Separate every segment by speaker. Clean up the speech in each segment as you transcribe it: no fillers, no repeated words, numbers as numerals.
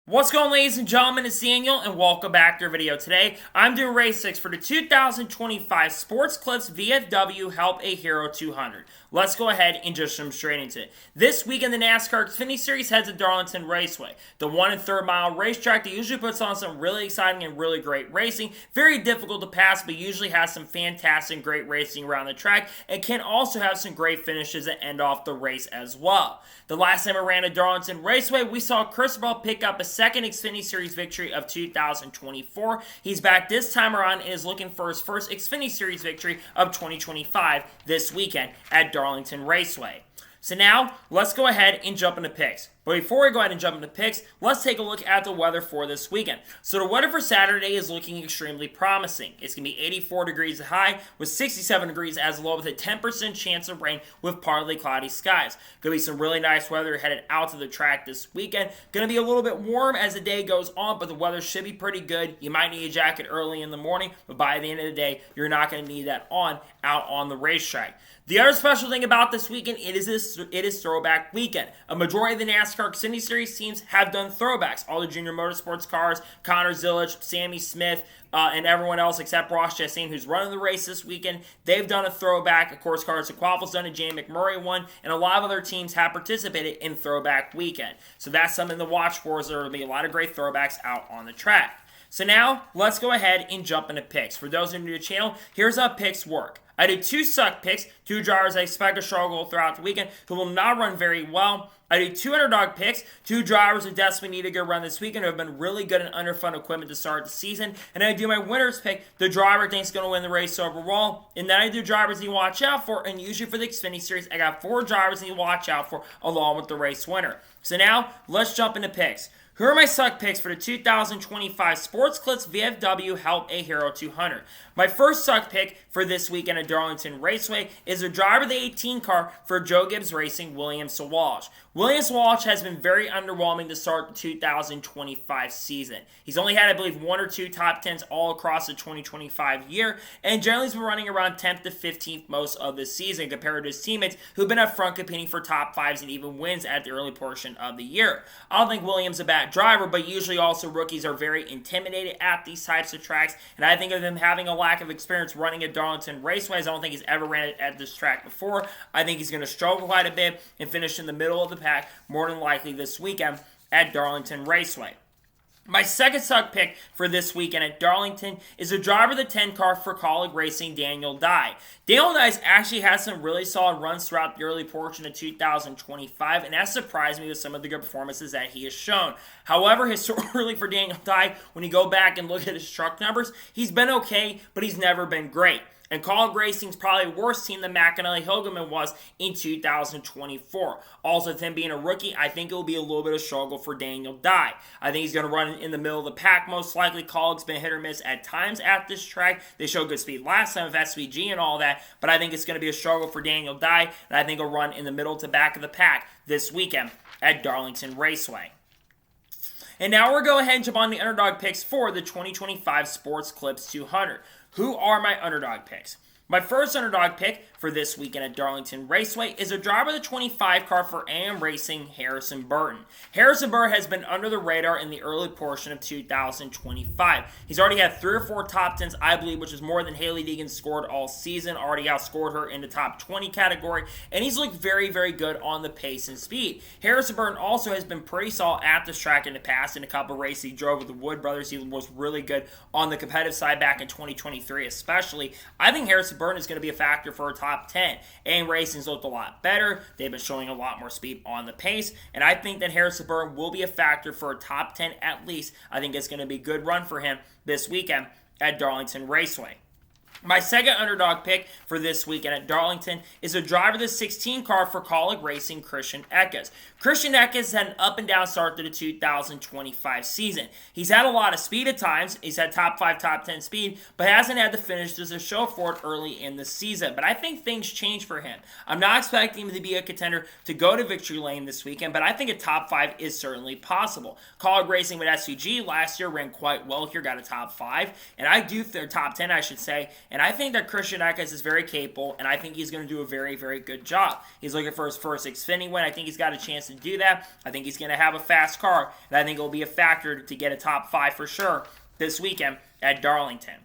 Speaker 1: What's going on, ladies and gentlemen? It's Daniel, and welcome back to our video. Today, I'm doing race 6 for the 2025 Sports Clips VFW Help a Hero 200. Let's go ahead and just jump straight into it. This weekend, the NASCAR Xfinity Series heads to Darlington Raceway, the 1 3rd mile racetrack that usually puts on some really exciting and really great racing. Very difficult to pass, but usually has some fantastic and great racing around the track, and can also have some great finishes that end off the race as well. The last time we ran at Darlington Raceway, we saw Christopher pick up a second Xfinity Series victory of 2024. He's back this time around and is looking for his first Xfinity Series victory of 2025 this weekend at Darlington Raceway. So now, let's go ahead and jump into picks. But before we go ahead and jump into picks, let's take a look at the weather for this weekend. So the weather for Saturday is looking extremely promising. It's going to be 84 degrees high with 67 degrees as low with a 10% chance of rain with partly cloudy skies. Going to be some really nice weather headed out to the track this weekend. Going to be a little bit warm as the day goes on, but the weather should be pretty good. You might need a jacket early in the morning, but by the end of the day, you're not going to need that out on the racetrack. The other special thing about this weekend, it is throwback weekend. A majority of the NASCAR Xfinity Series teams have done throwbacks. All the junior motorsports cars, Connor Zilisch, Sammy Smith, and everyone else except Ross Chastain, who's running the race this weekend, they've done a throwback. Of course, Carson Quaffel's done it, Jamie McMurray won, and a lot of other teams have participated in throwback weekend. So that's something to watch for, as there will be a lot of great throwbacks out on the track. So now, let's go ahead and jump into picks. For those who are new to the channel, here's how picks work. I did 2 suck picks, 2 drivers I expect to struggle throughout the weekend who will not run very well. I did 2 underdog picks, 2 drivers who desperately need a good run this weekend who have been really good in underfund equipment to start the season. And then I do my winners pick, the driver I think is going to win the race overall. And then I do drivers you watch out for, and usually for the Xfinity Series, I got 4 drivers you watch out for along with the race winner. So now, let's jump into picks. Who are my suck picks for the 2025 Sports Clips VFW Help a Hero 200? My first suck pick for this weekend at Darlington Raceway is the driver of the 18 car for Joe Gibbs Racing, William Sawash. William Sawash has been very underwhelming to start the 2025 season. He's only had, I believe, 1 or 2 top 10s all across the 2025 year, and generally has been running around 10th to 15th most of the season compared to his teammates who've been up front competing for top 5s and even wins at the early portion of the year. I don't think Williams a bad driver, but usually also rookies are very intimidated at these types of tracks, and I think of him having a lack of experience running at Darlington Raceways. I don't think he's ever ran it at this track before. I think he's going to struggle quite a bit and finish in the middle of the pack more than likely this weekend at Darlington Raceway. My second suck pick for this weekend at Darlington is the driver of the 10 car for Colleague Racing, Daniel Dye. Daniel Dye's actually had some really solid runs throughout the early portion of 2025, and that surprised me with some of the good performances that he has shown. However, historically for Daniel Dye, when you go back and look at his truck numbers, he's been okay, but he's never been great. And Colleague Racing's probably a worse team than McAnally Hilgeman was in 2024. Also, with him being a rookie, I think it will be a little bit of struggle for Daniel Dye. I think he's going to run in the middle of the pack most likely. Colleague's been hit or miss at times at this track. They showed good speed last time with SVG and all that, but I think it's going to be a struggle for Daniel Dye, and I think he'll run in the middle to back of the pack this weekend at Darlington Raceway. And now we're going to go ahead and jump on the underdog picks for the 2025 Sports Clips 200. Who are my underdog picks? My first underdog pick for this weekend at Darlington Raceway is a driver of the 25 car for AM Racing, Harrison Burton. Harrison Burton has been under the radar in the early portion of 2025. He's already had 3 or 4 top 10s, I believe, which is more than Haley Deegan scored all season, already outscored her in the top 20 category, and he's looked very, very good on the pace and speed. Harrison Burton also has been pretty solid at this track in the past. In a couple of races he drove with the Wood brothers, he was really good on the competitive side back in 2023 especially. I think Harrison Burton is going to be a factor for a top 10. AM Racing's looked a lot better. They've been showing a lot more speed on the pace, and I think that Harrison Burton will be a factor for a top 10 at least. I think it's going to be a good run for him this weekend at Darlington Raceway. My second underdog pick for this weekend at Darlington is a driver of the 16 car for Colleague Racing, Christian Eckes. Christian Eckes had an up and down start to the 2025 season. He's had a lot of speed at times. He's had top 5, top 10 speed, but hasn't had the finishes to show for it early in the season. But I think things change for him. I'm not expecting him to be a contender to go to victory lane this weekend, but I think a top 5 is certainly possible. Colleague Racing with SVG last year ran quite well here, got a top 5, and I do, their top 10, I should say, And I think that Christian Eckes is very capable, and I think he's going to do a very, very good job. He's looking for his first Xfinity win. I think he's got a chance to do that. I think he's going to have a fast car, and I think it will be a factor to get a top 5 for sure this weekend at Darlington.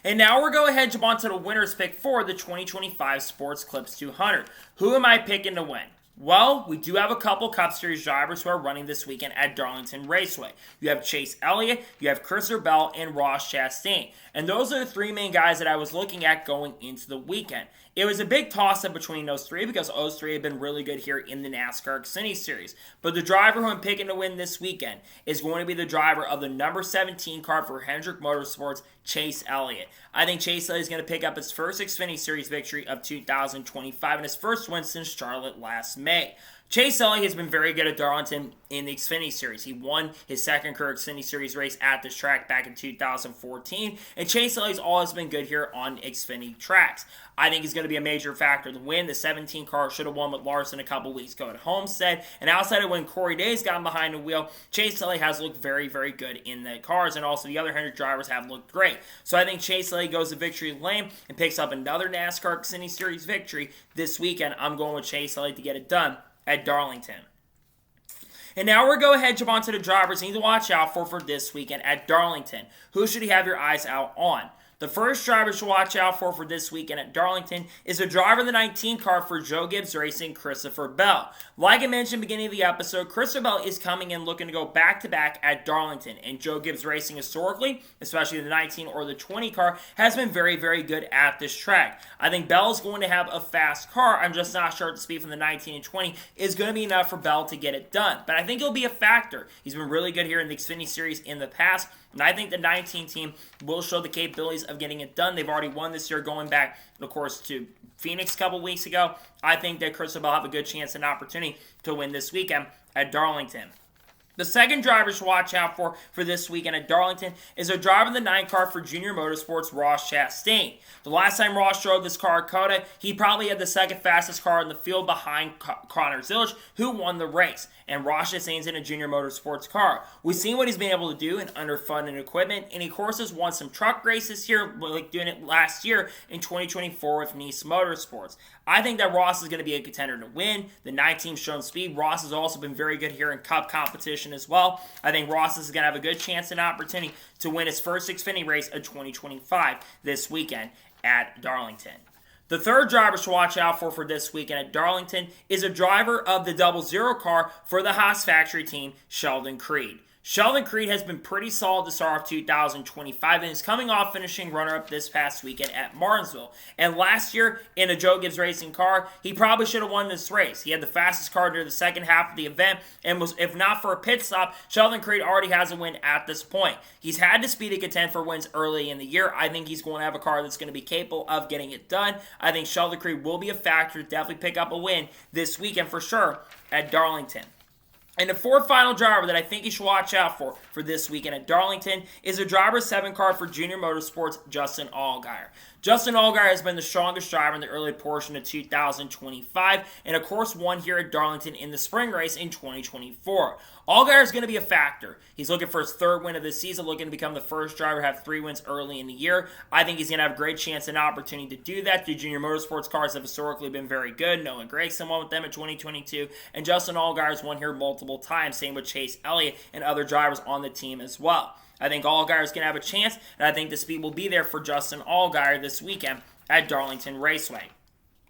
Speaker 1: And now we're going to jump on to the winner's pick for the 2025 Sports Clips 200. Who am I picking to win? Well, we do have a couple Cup Series drivers who are running this weekend at Darlington Raceway. You have Chase Elliott, you have Christopher Bell, and Ross Chastain. And those are the 3 main guys that I was looking at going into the weekend. It was a big toss-up between those 3 because those 3 have been really good here in the NASCAR Xfinity Series. But the driver who I'm picking to win this weekend is going to be the driver of the number 17 car for Hendrick Motorsports, Chase Elliott. I think Chase Elliott is going to pick up his first Xfinity Series victory of 2025 and his first win since Charlotte last May. Chase Elliott has been very good at Darlington in the Xfinity Series. He won his second career Xfinity Series race at this track back in 2014, and Chase Elliott's always been good here on Xfinity tracks. I think he's going to be a major factor to win. The 17 car should have won with Larson a couple weeks ago at Homestead, and outside of when Corey Day's gotten behind the wheel, Chase Elliott has looked very, very good in the cars, and also the other Hendrick drivers have looked great. So I think Chase Elliott goes to victory lane and picks up another NASCAR Xfinity Series victory this weekend. I'm going with Chase Elliott to get it done at Darlington. And now we're going to jump on to the drivers you need to watch out for this weekend at Darlington. Who should you have your eyes out on? The first driver to watch out for this weekend at Darlington is the driver of the 19 car for Joe Gibbs Racing, Christopher Bell. Like I mentioned at the beginning of the episode, Christopher Bell is coming in looking to go back-to-back at Darlington. And Joe Gibbs Racing historically, especially the 19 or the 20 car, has been very, very good at this track. I think Bell is going to have a fast car. I'm just not sure the speed from the 19 and 20 is going to be enough for Bell to get it done. But I think it'll be a factor. He's been really good here in the Xfinity Series in the past. And I think the 19 team will show the capabilities of getting it done. They've already won this year going back, of course, to Phoenix a couple weeks ago. I think that Christopher Bell have a good chance and opportunity to win this weekend at Darlington. The second driver to watch out for this weekend at Darlington is a driver of the 9 car for Junior Motorsports, Ross Chastain. The last time Ross drove this car at COTA, he probably had the second fastest car in the field behind Connor Zilisch, who won the race. And Ross Chastain's in a Junior Motorsports car. We've seen what he's been able to do in underfunded equipment, and he, of course, has won some truck races here, like doing it last year in 2024 with Nice Motorsports. I think that Ross is going to be a contender to win. The 19's shown speed. Ross has also been very good here in Cup competition as well. I think Ross is going to have a good chance and opportunity to win his first Xfinity race of 2025 this weekend at Darlington. The third driver to watch out for this weekend at Darlington is a driver of the 00 car for the Haas factory team, Sheldon Creed. Sheldon Creed has been pretty solid to start off 2025 and is coming off finishing runner-up this past weekend at Martinsville. And last year, in a Joe Gibbs Racing car, he probably should have won this race. He had the fastest car near the second half of the event and was, if not for a pit stop, Sheldon Creed already has a win at this point. He's had to speed to contend for wins early in the year. I think he's going to have a car that's going to be capable of getting it done. I think Sheldon Creed will be a factor to definitely pick up a win this weekend for sure at Darlington. And the fourth final driver that I think you should watch out for this weekend at Darlington is a driver 7 car for Junior Motorsports, Justin Allgaier. Justin Allgaier has been the strongest driver in the early portion of 2025 and, of course, won here at Darlington in the spring race in 2024. Allgaier is going to be a factor. He's looking for his 3rd win of the season, looking to become the first driver to have 3 wins early in the year. I think he's going to have a great chance and opportunity to do that. The Junior Motorsports cars have historically been very good. Noah Gragson won with them in 2022, and Justin Allgaier has won here multiple times. Same with Chase Elliott and other drivers on the team as well. I think Allgaier is going to have a chance, and I think the speed will be there for Justin Allgaier this weekend at Darlington Raceway.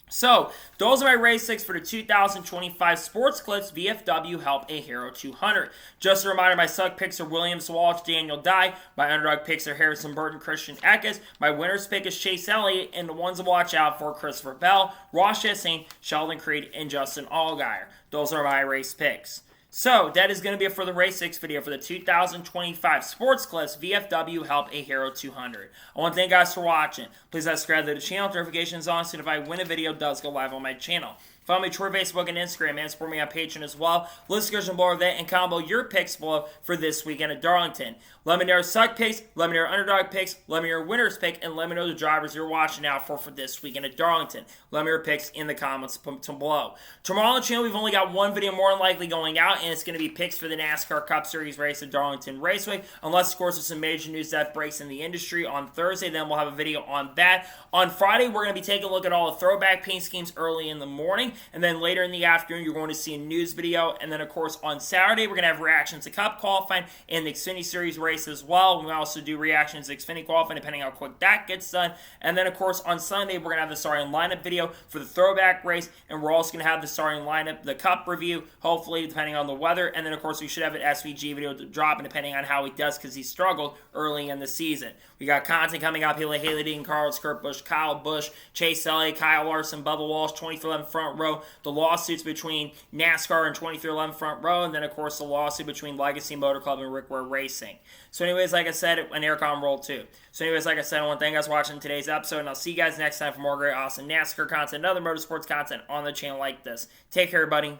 Speaker 1: So, those are my race picks for the 2025 Sports Clips VFW Help a Hero 200. Just a reminder, my suck picks are Williams Walsh, Daniel Dye. My underdog picks are Harrison Burton, Christian Eckes. My winner's pick is Chase Elliott, and the ones to watch out for Christopher Bell, Ross Chastain, Sheldon Creed, and Justin Allgaier. Those are my race picks. So, that is going to be it for the Race 6 video for the 2025 Sports Clips VFW Help a Hero 200. I want to thank you guys for watching. Please subscribe to the channel, notifications on, so if I win a video, it does go live on my channel. Follow me Twitter, Facebook, and Instagram, and support me on Patreon as well. List goes below that, and comment below your picks below for this weekend at Darlington. Let me know your suck picks, let me know your underdog picks, let me know your winners pick, and let me know the drivers you're watching out for this weekend at Darlington. Let me know your picks in the comments below. Tomorrow on the channel, we've only got one video more than likely going out, and it's going to be picks for the NASCAR Cup Series race at Darlington Raceway, unless, of course, there's some major news that breaks in the industry on Thursday. Then we'll have a video on that. On Friday, we're going to be taking a look at all the throwback paint schemes early in the morning, and then later in the afternoon, you're going to see a news video, and then, of course, on Saturday, we're going to have reactions to Cup qualifying and the Xfinity Series race as well. We also do reactions to Xfinity qualifying, depending on how quick that gets done. And then, of course, on Sunday, we're going to have the starting lineup video for the throwback race, and we're also going to have the starting lineup, the Cup review, hopefully, depending on the weather. And then, of course, we should have an SVG video dropping, depending on how he does, because he struggled early in the season. We got content coming up here like Haley Dean, Carlos, Kurt Busch, Kyle Busch, Chase Elliott, Kyle Larson, Bubba Walsh, 2311 front row, the lawsuits between NASCAR and 2311 front row, and then, of course, the lawsuit between Legacy Motor Club and Rick Ware Racing. So anyways, like I said, an Aircom roll too. So anyways, like I said, I want to thank you guys for watching today's episode, and I'll see you guys next time for more great, awesome NASCAR content and other motorsports content on the channel like this. Take care, everybody.